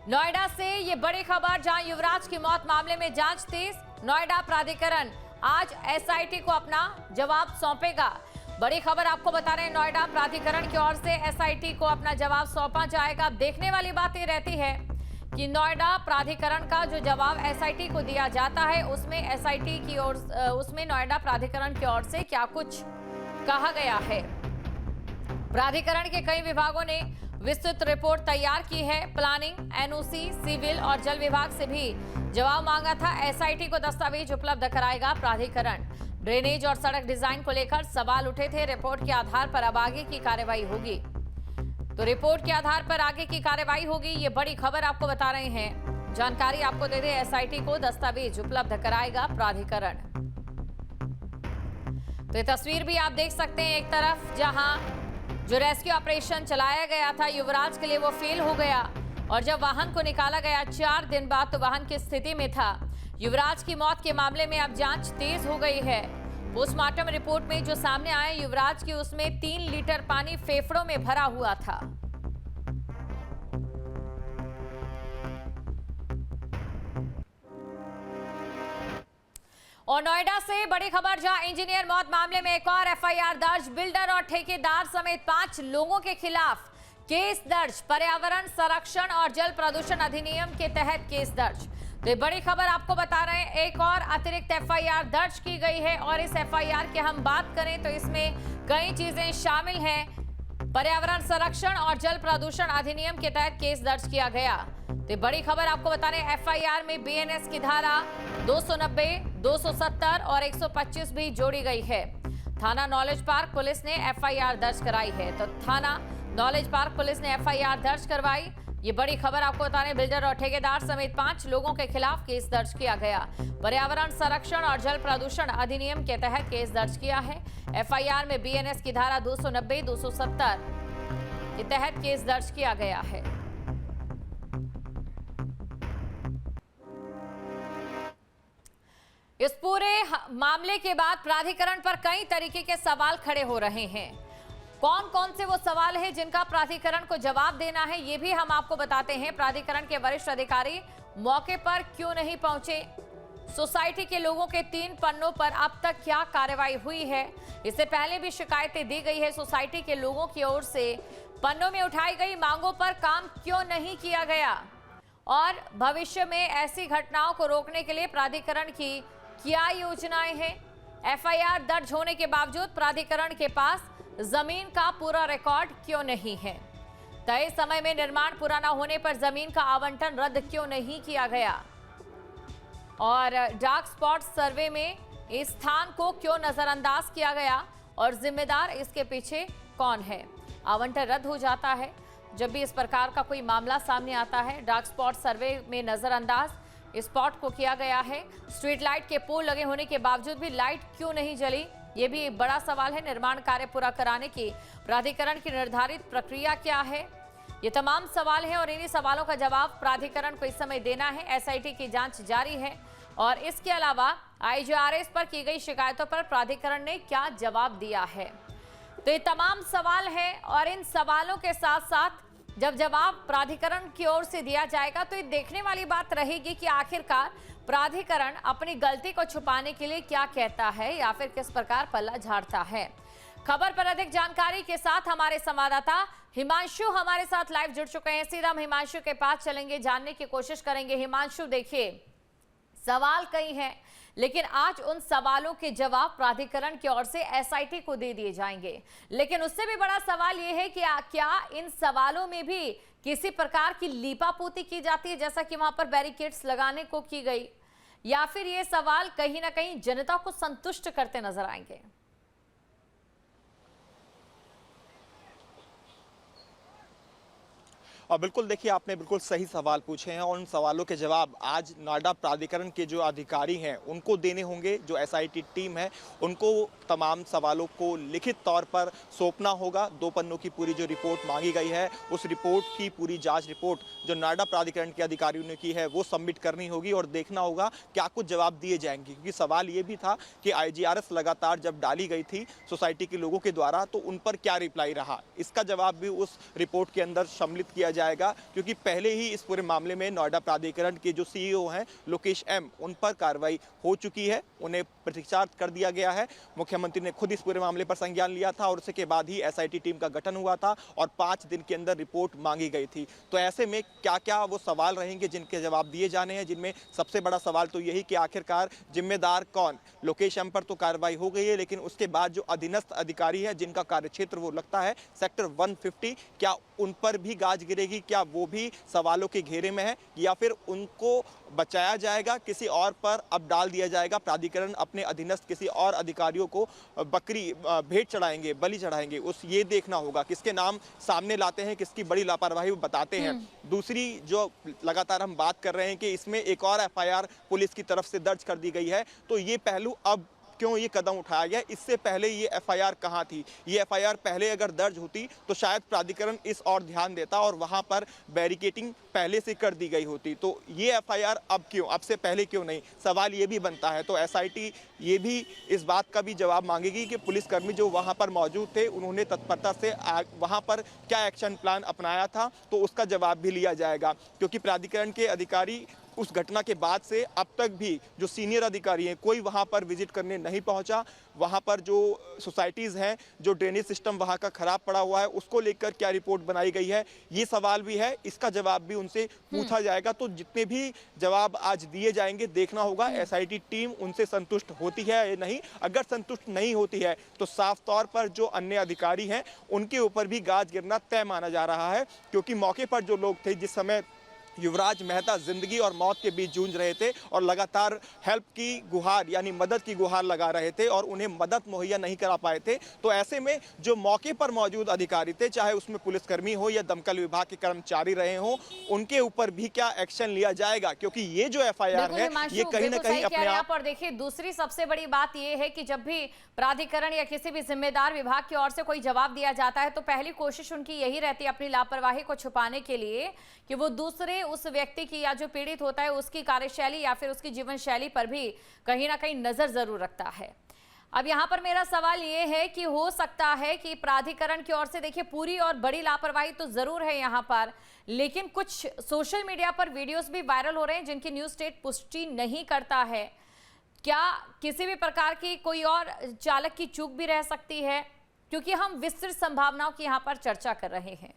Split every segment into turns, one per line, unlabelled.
नोएडा से ये बड़ी खबर, जहां युवराज की मौत मामले में जांच तेज। नोएडा प्राधिकरण आज एसआईटी को अपना जवाब सौंपेगा। बड़ी खबर आपको बता रहे हैं, नोएडा प्राधिकरण की ओर से एसआईटी को अपना जवाब सौंपा जाएगा। अब देखने वाली बात ये रहती है कि नोएडा प्राधिकरण का जो जवाब एसआईटी को दिया जाता है, उसमें एसआईटी की ओर उसमें नोएडा प्राधिकरण की ओर से क्या कुछ कहा गया है। प्राधिकरण के कई विभागों ने विस्तृत रिपोर्ट तैयार की है। प्लानिंग, एनओसी, सिविल और जल विभाग से भी जवाब मांगा था। एसआईटी को दस्तावेज उपलब्ध कराएगा प्राधिकरण। ड्रेनेज और सड़क डिजाइन को लेकर सवाल उठे थे। रिपोर्ट के आधार पर अब आगे की कार्रवाई होगी। तो रिपोर्ट के आधार पर आगे की कार्रवाई होगी, ये बड़ी खबर आपको बता रहे हैं। जानकारी आपको दे दे, एसआईटी को दस्तावेज उपलब्ध कराएगा प्राधिकरण। तो ये तस्वीर भी आप देख सकते हैं, एक तरफ जहां जो रेस्क्यू ऑपरेशन चलाया गया था युवराज के लिए, वो फेल हो गया और जब वाहन को निकाला गया 4 दिन बाद तो वाहन की स्थिति में था। युवराज की मौत के मामले में अब जांच तेज हो गई है। पोस्टमार्टम रिपोर्ट में जो सामने आया युवराज की, उसमें 3 लीटर पानी फेफड़ों में भरा हुआ था। और नोएडा से बड़ी खबर, जहां इंजीनियर मौत मामले में एक और एफआईआर दर्ज। बिल्डर और ठेकेदार समेत 5 लोगों के खिलाफ केस दर्ज। पर्यावरण संरक्षण और जल प्रदूषण अधिनियम के तहत केस दर्ज। तो ये बड़ी खबर आपको बता रहे हैं, एक और अतिरिक्त एफआईआर दर्ज की गई है। और इस एफआईआर की हम बात करें तो इसमें कई चीजें शामिल हैं। पर्यावरण संरक्षण और जल प्रदूषण अधिनियम के तहत केस दर्ज किया गया। तो बड़ी खबर आपको बता रहे हैं, एफआईआर में बीएनएस की धारा 290, 270 और 125 भी जोड़ी गई है। थाना नॉलेज पार्क पुलिस ने एफआईआर दर्ज कराई है। तो थाना नॉलेज पार्क पुलिस ने एफआईआर दर्ज करवाई। ये बड़ी खबर आपको बता रहे हैं, बिल्डर और ठेकेदार समेत 5 लोगों के खिलाफ केस दर्ज किया गया। पर्यावरण संरक्षण और जल प्रदूषण अधिनियम के तहत केस दर्ज किया है। एफआईआर में बीएनएस की धारा 290, 270 के तहत केस दर्ज किया गया है। इस पूरे मामले के बाद प्राधिकरण पर कई तरीके के सवाल खड़े हो रहे हैं। कौन कौन से वो सवाल हैं जिनका प्राधिकरण को जवाब देना है, ये भी हम आपको बताते हैं। प्राधिकरण के वरिष्ठ अधिकारी मौके पर क्यों नहीं पहुंचे? सोसाइटी के लोगों के 3 पन्नों पर अब तक क्या कार्रवाई हुई है? इससे पहले भी शिकायतें दी गई है सोसाइटी के लोगों की ओर से। पन्नों में उठाई गई मांगों पर काम क्यों नहीं किया गया? और भविष्य में ऐसी घटनाओं को रोकने के लिए प्राधिकरण की क्या योजनाएं हैं? एफआईआर दर्ज होने के बावजूद प्राधिकरण के पास जमीन का पूरा रिकॉर्ड क्यों नहीं है? तय समय में निर्माण पूरा न होने पर जमीन का आवंटन रद्द क्यों नहीं किया गया? और डार्क स्पॉट सर्वे में इस स्थान को क्यों नजरअंदाज किया गया और जिम्मेदार इसके पीछे कौन है? आवंटन रद्द हो जाता है जब भी इस प्रकार का कोई मामला सामने आता है। डार्क स्पॉट सर्वे में नजरअंदाज स्पॉट को किया गया है। स्ट्रीट लाइट के पोल लगे होने के बावजूद भी लाइट क्यों नहीं जली, ये भी एक बड़ा सवाल है। निर्माण कार्य पूरा कराने की प्राधिकरण की निर्धारित प्रक्रिया क्या है? ये तमाम सवाल हैं और इन्हीं सवालों का जवाब प्राधिकरण को इस समय देना है। एसआईटी की जांच जारी है और इसके अलावा आईजीआरएस पर की गई शिकायतों पर प्राधिकरण ने क्या जवाब दिया है? तो ये तमाम सवाल है और इन सवालों के साथ साथ जब जवाब प्राधिकरण की ओर से दिया जाएगा तो ये देखने वाली बात रहेगी कि आखिरकार प्राधिकरण अपनी गलती को छुपाने के लिए क्या कहता है या फिर किस प्रकार पल्ला झाड़ता है। खबर पर अधिक जानकारी के साथ हमारे संवाददाता हिमांशु हमारे साथ लाइव जुड़ चुके हैं। सीधा हम हिमांशु के पास चलेंगे, जानने की कोशिश करेंगे। हिमांशु, देखिए, सवाल कई हैं लेकिन आज उन सवालों के जवाब प्राधिकरण की ओर से एसआईटी को दे दिए जाएंगे। लेकिन उससे भी बड़ा सवाल यह है कि क्या इन सवालों में भी किसी प्रकार की लीपापोती की जाती है, जैसा कि वहां पर बैरिकेड्स लगाने को की गई, या फिर ये सवाल कहीं ना कहीं जनता को संतुष्ट करते नजर आएंगे?
और बिल्कुल देखिए, आपने बिल्कुल सही सवाल पूछे हैं और उन सवालों के जवाब आज नोएडा प्राधिकरण के जो अधिकारी हैं उनको देने होंगे। जो एसआईटी टीम है उनको तमाम सवालों को लिखित तौर पर सौंपना होगा। 2 पन्नों की पूरी जो रिपोर्ट मांगी गई है, उस रिपोर्ट की पूरी जांच रिपोर्ट जो नोएडा प्राधिकरण के अधिकारियों ने की है वो सबमिट करनी होगी और देखना होगा क्या कुछ जवाब दिए जाएंगे। क्योंकि सवाल ये भी था कि आईजीआरएस लगातार जब डाली गई थी सोसाइटी के लोगों के द्वारा तो उन पर क्या रिप्लाई रहा, इसका जवाब भी उस रिपोर्ट के अंदर सम्मिलित किया जाएगा, क्योंकि पहले ही इस पूरे मामले में नोएडा प्राधिकरण के जो सीईओ हैं लोकेश एम, उन पर कार्रवाई हो चुकी है, उन्हें प्रतीक्षारत कर दिया गया है। मुख्यमंत्री ने खुद इस पूरे मामले पर संज्ञान लिया था और उसके बाद ही एसआईटी टीम का गठन हुआ था और 5 दिन के अंदर रिपोर्ट मांगी गई थी। तो ऐसे में क्या क्या वो सवाल रहेंगे जिनके जवाब दिए जाने हैं, जिनमें सबसे बड़ा सवाल तो यही कि आखिरकार जिम्मेदार कौन। लोकेश एम पर तो कार्रवाई हो गई है, लेकिन उसके बाद जो अधीनस्थ अधिकारी है जिनका कार्यक्षेत्र वो लगता है सेक्टर 150, क्या उन पर भी गाज गिरेगी? क्या वो भी सवालों के घेरे में है, या फिर उनको बचाया जाएगा, किसी और पर अब डाल दिया जाएगा? प्राधिकरण अपने अधीनस्थ किसी और अधिकारियों को बकरी भेंट चढ़ाएंगे, बलि चढ़ाएंगे, उस ये देखना होगा। किसके नाम सामने लाते हैं, किसकी बड़ी लापरवाही वो बताते हैं। दूसरी जो लगातार हम बात कर रहे हैं कि इसमें एक और एफआईआर पुलिस की तरफ से दर्ज कर दी गई है, तो ये पहलू अब क्यों ये कदम उठाया गया? इससे पहले ये एफआईआर कहाँ थी? ये एफआईआर पहले अगर दर्ज होती तो शायद प्राधिकरण इस और ध्यान देता और वहां पर बैरिकेटिंग पहले से कर दी गई होती। तो ये एफआईआर अब क्यों, अब से पहले क्यों नहीं? सवाल ये भी बनता है। तो एसआईटी ये भी इस बात का भी जवाब मांगेगी कि पुलिसकर्मी जो वहां पर मौजूद थे उन्होंने तत्परता से वहां पर क्या एक्शन प्लान अपनाया था, तो उसका जवाब भी लिया जाएगा। क्योंकि प्राधिकरण के अधिकारी उस घटना के बाद से अब तक भी जो सीनियर अधिकारी हैं, कोई वहां पर विजिट करने नहीं पहुंचा। वहां पर जो सोसाइटीज़ हैं, जो ड्रेनेज सिस्टम वहां का खराब पड़ा हुआ है, उसको लेकर क्या रिपोर्ट बनाई गई है, ये सवाल भी है। इसका जवाब भी उनसे पूछा जाएगा। तो जितने भी जवाब आज दिए जाएंगे, देखना होगा एसआईटी टीम उनसे संतुष्ट होती है या नहीं। अगर संतुष्ट नहीं होती है तो साफ तौर पर जो अन्य अधिकारी हैं उनके ऊपर भी गाज गिरना तय माना जा रहा है। क्योंकि मौके पर जो लोग थे, जिस समय युवराज मेहता जिंदगी और मौत के बीच जूझ रहे थे और लगातार हेल्प की गुहार यानी मदद की गुहार लगा रहे थे और उन्हें मदद मुहैया नहीं करा पाए थे, तो ऐसे में जो मौके पर मौजूद अधिकारी थे, चाहे उसमें पुलिसकर्मी हो या दमकल विभाग के कर्मचारी रहे हों, उनके ऊपर भी क्या एक्शन लिया जाएगा? क्योंकि ये जो एफआईआर है ये कहीं ना कहीं अपने आप।
और देखिए, दूसरी सबसे बड़ी बात ये है कि जब भी प्राधिकरण या किसी भी जिम्मेदार विभाग की ओर से कोई जवाब दिया जाता है तो पहली कोशिश उनकी यही रहती है अपनी लापरवाही को छुपाने के लिए कि वो दूसरे उस व्यक्ति की या जो पीड़ित होता है उसकी कार्यशैली या फिर उसकी जीवन शैली पर भी कहीं ना कहीं नजर जरूर रखता है। अब यहाँ पर मेरा सवाल ये है कि हो सकता है कि प्राधिकरण की ओर से देखिए पूरी और बड़ी लापरवाही तो जरूर है यहाँ पर, लेकिन कुछ सोशल मीडिया पर वीडियोस भी वायरल हो रहे हैं जिनकी न्यूज स्टेट पुष्टि नहीं करता है। क्या किसी भी प्रकार की कोई और चालक की चूक भी रह सकती है? क्योंकि हम विस्तृत संभावनाओं की यहाँ पर चर्चा कर रहे हैं।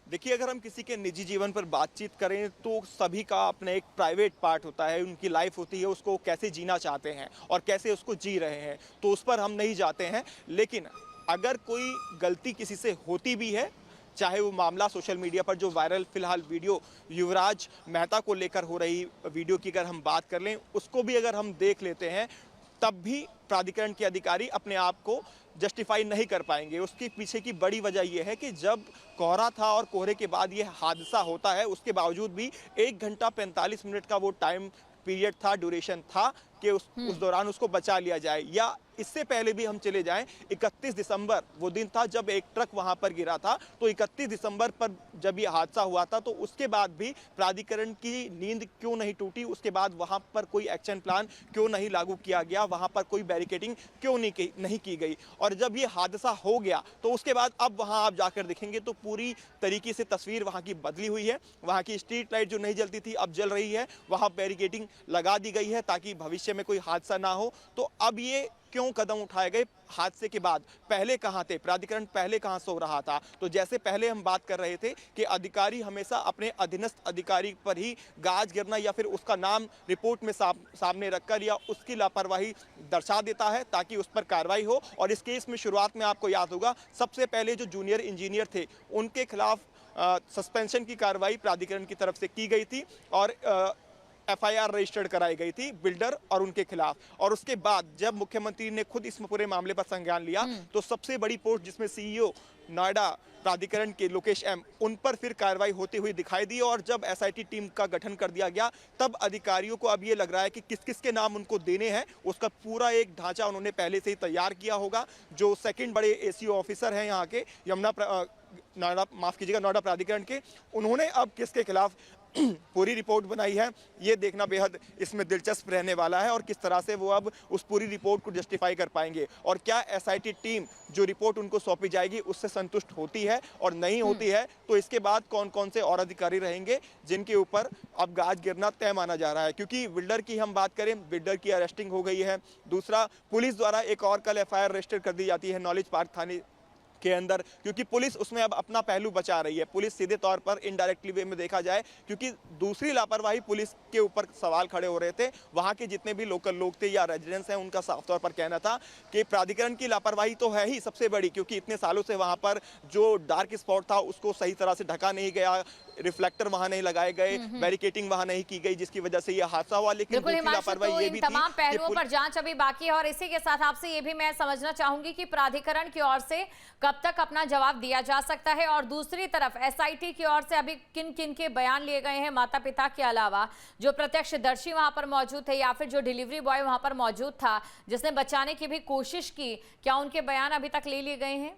देखिए, अगर हम किसी के निजी जीवन पर बातचीत करें तो सभी का अपना एक प्राइवेट पार्ट होता है, उनकी लाइफ होती है, उसको कैसे जीना चाहते हैं और कैसे उसको जी रहे हैं, तो उस पर हम नहीं जाते हैं। लेकिन अगर कोई गलती किसी से होती भी है, चाहे वो मामला सोशल मीडिया पर जो वायरल फिलहाल वीडियो युवराज मेहता को लेकर हो रही वीडियो की अगर हम बात कर लें, उसको भी अगर हम देख लेते हैं, तब भी प्राधिकरण के अधिकारी अपने आप को जस्टिफाई नहीं कर पाएंगे। उसके पीछे की बड़ी वजह यह है कि जब कोहरा था और कोहरे के बाद ये हादसा होता है, उसके बावजूद भी 1 घंटा 45 मिनट का वो टाइम पीरियड था, ड्यूरेशन था कि उस दौरान उसको बचा लिया जाए। या इससे पहले भी हम चले जाएं, 31 दिसंबर वो दिन था जब एक ट्रक वहां पर गिरा था। तो 31 दिसंबर पर जब ये हादसा हुआ था, तो उसके बाद भी प्राधिकरण की नींद क्यों नहीं टूटी? उसके बाद वहां पर कोई एक्शन प्लान क्यों नहीं लागू किया गया? वहां पर कोई बैरिकेडिंग क्यों नहीं की गई? और जब ये हादसा हो गया तो उसके बाद अब वहां आप जाकर देखेंगे तो पूरी तरीके से तस्वीर वहां की बदली हुई है। वहां की स्ट्रीट लाइट जो नहीं जलती थी अब जल रही है, वहां बैरिकेडिंग लगा दी गई है ताकि भविष्य में कोई हादसा ना हो। तो अब ये क्यों कदम उठाए गए हादसे के बाद? पहले कहां थे प्राधिकरण? पहले कहां सो रहा था? तो जैसे पहले हम बात कर रहे थे कि अधिकारी हमेशा अपने अधीनस्थ अधिकारी पर ही गाज गिरना या फिर उसका नाम रिपोर्ट में सामने रखकर या उसकी लापरवाही दर्शा देता है ताकि उस पर कार्रवाई हो। और इस केस में शुरुआत में आपको याद होगा, सबसे पहले जो जूनियर इंजीनियर थे उनके खिलाफ सस्पेंशन की कार्रवाई प्राधिकरण की तरफ से की गई थी और एफआईआर रजिस्टर्ड कराई गई थी बिल्डर और उनके खिलाफ। और उसके बाद जब मुख्यमंत्री ने खुद इस पूरे मामले पर संज्ञान लिया तो सबसे बड़ी पोस्ट जिसमें सीईओ नोएडा प्राधिकरण के लोकेश एम, उन पर फिर कार्रवाई होती हुई दिखाई दी। और जब एसआईटी टीम का गठन कर दिया गया तब अधिकारियों को अब ये लग रहा है कि किस किस के नाम उनको देने हैं उसका पूरा एक ढांचा उन्होंने पहले से ही तैयार किया होगा। जो सेकंड बड़े एसीओ ऑफिसर हैं यहाँ के नोएडा प्राधिकरण के, उन्होंने अब किसके खिलाफ पूरी रिपोर्ट बनाई है, ये देखना बेहद इसमें दिलचस्प रहने वाला है और किस तरह से वो अब उस पूरी रिपोर्ट को जस्टिफाई कर पाएंगे और क्या एसआईटी टीम जो रिपोर्ट उनको सौंपी जाएगी उससे संतुष्ट होती है और नहीं होती है तो इसके बाद कौन कौन से और अधिकारी रहेंगे जिनके ऊपर अब गाज गिरना तय माना जा रहा है। क्योंकि बिल्डर की हम बात करें, बिल्डर की अरेस्टिंग हो गई है। दूसरा, पुलिस द्वारा एक और कल एफआईआर रजिस्टर कर दी जाती है नॉलेज पार्क थाने के अंदर, क्योंकि पुलिस उसमें अब अपना पहलू बचा रही है। पुलिस सीधे तौर पर इनडायरेक्टली वे में देखा जाए, क्योंकि दूसरी लापरवाही पुलिस के ऊपर सवाल खड़े हो रहे थे। वहां के जितने भी लोकल लोग थे या रेजिडेंट्स हैं, उनका साफ तौर पर कहना था कि प्राधिकरण की लापरवाही तो है ही सबसे बड़ी, क्योंकि इतने सालों से वहां पर जो डार्क स्पॉट था उसको सही तरह से ढका नहीं गया, रिफ्लेक्टर वहां नहीं लगाए गए, बैरिकेटिंग वहां नहीं की गई, जिसकी वजह से यह हादसा हुआ। लेकिन दूसरी लापरवाही ये भी थी
तमाम पहलुओं पर जांच अभी बाकी है और इसी के साथ आपसे ये भी मैं समझना चाहूंगी कि प्राधिकरण की ओर से कब तक अपना जवाब दिया जा सकता है और दूसरी तरफ एसआईटी की ओर से अभी किन किन के बयान लिए गए हैं, माता पिता के अलावा जो प्रत्यक्षदर्शी वहां पर मौजूद थे या फिर जो डिलीवरी बॉय वहां पर मौजूद था जिसने बचाने की भी कोशिश की, क्या उनके बयान अभी तक ले लिए गए हैं?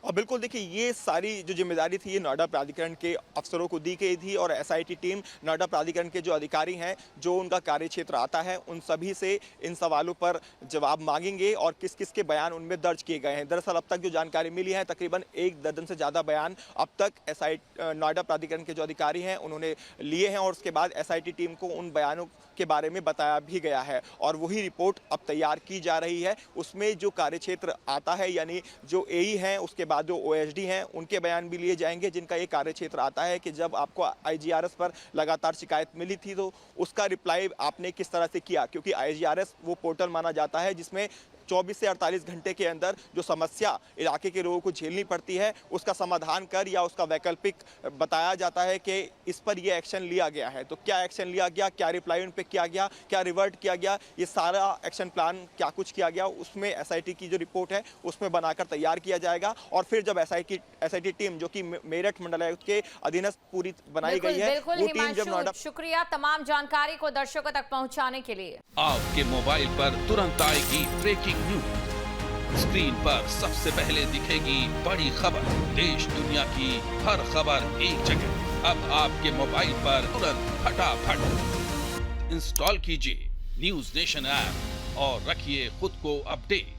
और बिल्कुल देखिए, ये सारी जो जिम्मेदारी थी ये नोएडा प्राधिकरण के अफसरों को दी गई थी और एसआईटी टीम नोएडा प्राधिकरण के जो अधिकारी हैं, जो उनका कार्यक्षेत्र आता है, उन सभी से इन सवालों पर जवाब मांगेंगे और किस किस के बयान उनमें दर्ज किए गए हैं। दरअसल अब तक जो जानकारी मिली है, तकरीबन 1 दर्जन से ज़्यादा बयान अब तक नोएडा प्राधिकरण के जो अधिकारी हैं उन्होंने लिए हैं और उसके बाद एसआईटी टीम को उन बयानों के बारे में बताया भी गया है और वही रिपोर्ट अब तैयार की जा रही है। उसमें जो कार्यक्षेत्र आता है, यानी जो एई हैं, उसके बाद जो ओएसडी हैं, उनके बयान भी लिए जाएंगे, जिनका ये कार्यक्षेत्र आता है कि जब आपको आईजीआरएस पर लगातार शिकायत मिली थी तो उसका रिप्लाई आपने किस तरह से किया, क्योंकि आईजीआरएस वो पोर्टल माना जाता है जिसमें 24 से 48 घंटे के अंदर जो समस्या इलाके के लोगों को झेलनी पड़ती है उसका समाधान कर या उसका वैकल्पिक बताया जाता है कि इस पर ये एक्शन लिया गया है। तो क्या एक्शन लिया गया, क्या रिप्लाई उन पे किया गया, क्या रिवर्ट किया गया, ये सारा एक्शन प्लान क्या कुछ किया गया, उसमें एसआईटी की जो रिपोर्ट है उसमें बनाकर तैयार किया जाएगा और फिर जब एसआईटी टीम जो कि मेरठ मंडलायुक्त के अधीनस्थ पूरी बनाई गई है, वो टीम जब नोएडा।
शुक्रिया तमाम जानकारी को दर्शकों तक पहुँचाने के लिए।
आपके मोबाइल पर तुरंत आएगी ब्रेकिंग न्यूज, स्क्रीन पर सबसे पहले दिखेगी बड़ी खबर, देश दुनिया की हर खबर एक जगह। अब आपके मोबाइल पर तुरंत फटाफट इंस्टॉल कीजिए न्यूज नेशन ऐप और रखिए खुद को अपडेट।